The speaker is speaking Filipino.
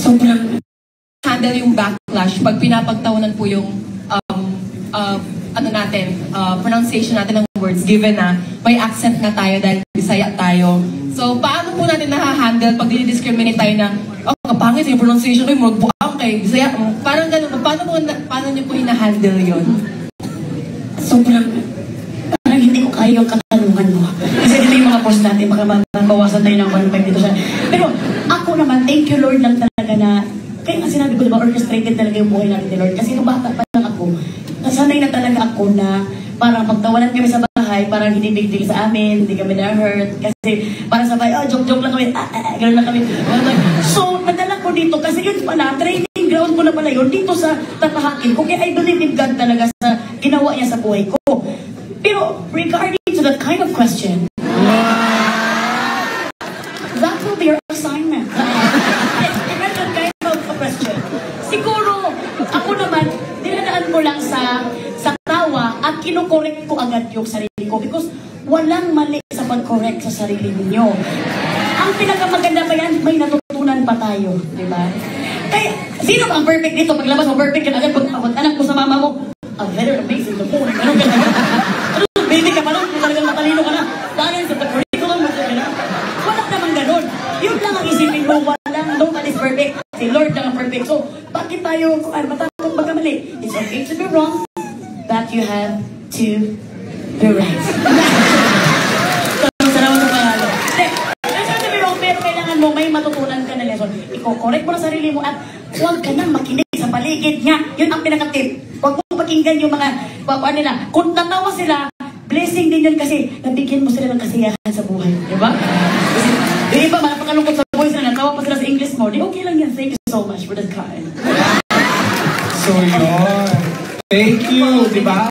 sobrang handle yung backlash pag pinapagtawanan po yung pronunciation natin ng words given na may accent na tayo dahil Bisaya tayo. So, paano po natin nahahandle pag dinidiscriminate tayo na kapangit yung pronunciation ko, magbuang kay Bisaya. Parang ganun. Paano nyo po hinahandle yun? Sobrang parang hindi ko kaya yung katanungan mo. Kasi dito yung mga post natin, baka mabawasan tayo ng 1.5 dito siya. Pero ako naman, thank you Lord lang talaga na, kaya nga sinabi ko diba, orchestrated talaga yung buhay natin ni Lord. Kasi nung bata pa lang ako, nasanay na talaga ako na parang pagtawanan kami sa bahay, parang hindi big deal sa amin, hindi kami na-hurt. Kasi parang sabay, joke-joke lang kami, gano'n lang kami. So, nadala ko dito kasi yun pala, training ground ko na pala yun dito sa tatahakin ko. Kaya I believe in God talaga sa ginawa niya sa buhay ko. Pero regarding to that kind of question, that will be your assignment. That kind of question. Siguro, ako naman, dinadaan ko lang sa tawa at kinukorek ko agad yung sarili ko because walang mali sa pag-correct sa sarili ninyo. Ang pinakamaganda pa yan, may natutunan pa tayo, di ba? Kaya, sino ba ang perfect dito? Paglabas mo, perfect ka agad. Pag anak mo sa mama mo, very amazing. Ano ka na? Baby ka pa nun, kung talagang matalino ka na. Dahil sa curriculum mo ka na. Wala namang ganun. Yun lang ang isipin mo. Nobody's perfect. Si Lord lang ang perfect. So, bakit tayo matapos magkamali? It's okay to be wrong, but you have to be right. Salamat sa pangalan. It's okay to be wrong, pero kailangan mo may matutunan ka na lesson. Iko-correct mo na sarili mo at huwag ka nang makinig sa paligid niya. Yun ang pinaka-tip. Huwag mo pakinggan yung mga paano nila. Kung tatawa sila, blessing din yun kasi nabigyan mo sila ng kasiyahan sa buhay. Diba? Kasi, di ba, malapakalungkot sa buhay sila, natawa pa sila sa English mo. Di, okay lang yan. Thank you so much for that kind. So yun. Thank you, diba?